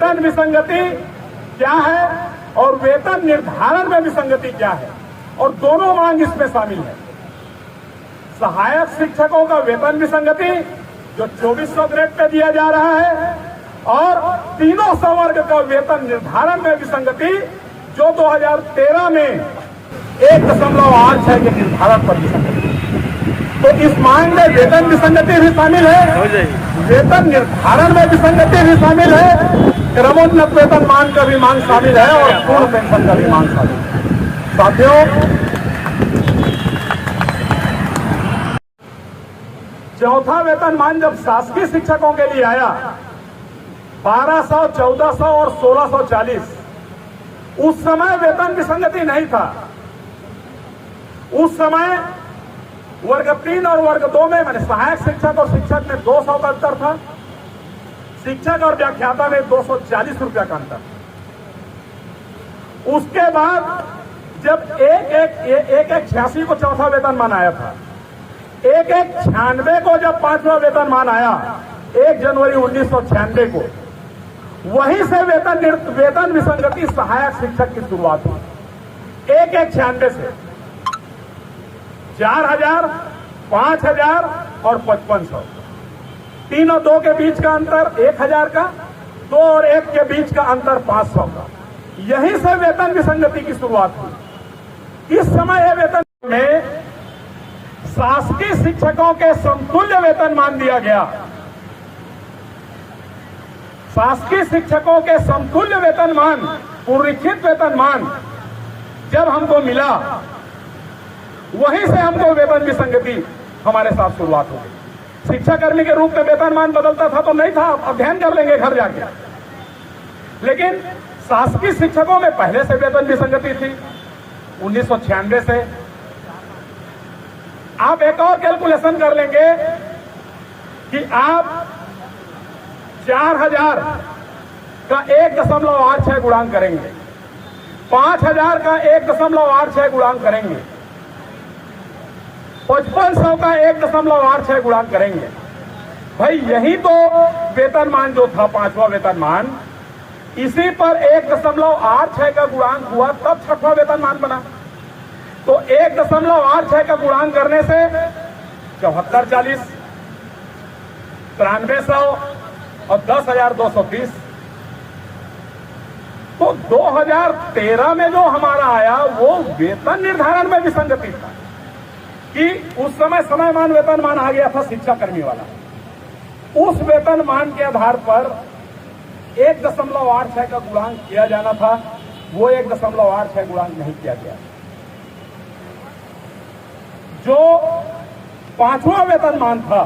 वेतन विसंगति क्या है और वेतन निर्धारण में विसंगति क्या है, और दोनों मांग इसमें शामिल है। सहायक शिक्षकों का वेतन विसंगति जो 2400 ग्रेड पे दिया जा रहा है, और तीनों संवर्ग का वेतन निर्धारण में विसंगति जो 2013 में 1.86 के निर्धारण पर विसंगति। तो इस मांग में वेतन विसंगति भी शामिल है, वेतन निर्धारण में विसंगति भी शामिल है, क्रमोन्नत वेतन मान का भी मांग शामिल है, और पूर्ण पेंशन का भी मांग शामिल है। साथियों, चौथा वेतनमान जब शासकीय शिक्षकों के लिए आया 1200, 1400 और 1640, उस समय वेतन विसंगति नहीं था। उस समय वर्ग 3 और वर्ग 2 में मैंने सहायक शिक्षक और शिक्षक में 200 का अंतर था, शिक्षक और व्याख्याता में 240 रुपया का अंतर। उसके बाद जब एक 86 को चौथा वेतनमान आया था, 96 को जब पांचवा वेतनमान आया 1 जनवरी 1996 को, वहीं से वेतन विसंगति सहायक शिक्षक की शुरुआत हुई। 96 से 4000, 5000 और 5500, 3 और 2 के बीच का अंतर 1000 का, 2 और 1 के बीच का अंतर 500 का, यहीं से वेतन विसंगति की शुरुआत हुई। इस समय यह वेतन में शासकीय शिक्षकों के समतुल्य वेतनमान दिया गया। शासकीय शिक्षकों के समतुल्य वेतनमान, पुनरीक्षित वेतनमान जब हमको मिला, वहीं से हमको वेतन विसंगति हमारे साथ शुरुआत हो गई। शिक्षाकर्मी के रूप में वेतनमान बदलता था तो नहीं था, अध्ययन कर लेंगे घर जाके, लेकिन शासकीय शिक्षकों में पहले से वेतन विसंगति थी 1996 से। आप एक और कैलकुलेशन कर लेंगे कि आप 4000 का 1.86 गुणांक करेंगे, 5000 का 1.86 गुणांक करेंगे, 5500 का 1.86 गुणांक करेंगे। भाई यही तो वेतनमान जो था पांचवा वेतनमान, इसी पर 1.86 का गुणांक हुआ तब छठवां वेतनमान बना। तो 1.86 का गुणांक करने से 7440, 9300 और 10,230। तो 2013 में जो हमारा आया वो वेतन निर्धारण में विसंगति था कि उस समय समयमान वेतनमान आ गया था शिक्षाकर्मी वाला। उस वेतनमान के आधार पर 1.86 का गुणांक किया जाना था, वो 1.86 गुणांक नहीं किया गया। जो पांचवा वेतनमान था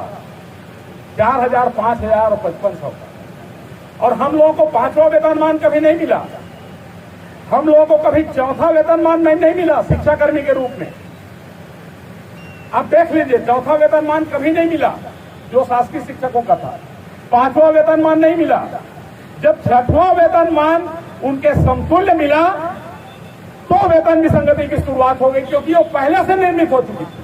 4000, 5000 और 5500 का, और हम लोगों को पांचवा वेतनमान कभी नहीं मिला, हम लोगों को कभी चौथा वेतनमान नहीं मिला शिक्षाकर्मी के रूप में। आप देख लीजिए, चौथा वेतनमान कभी नहीं मिला जो शासकीय शिक्षकों का था, पांचवा वेतनमान नहीं मिला। जब छठवां वेतनमान उनके समतुल्य मिला तो वेतन विसंगति की शुरुआत हो गई, क्योंकि वो पहले से निर्मित हो चुकी थी।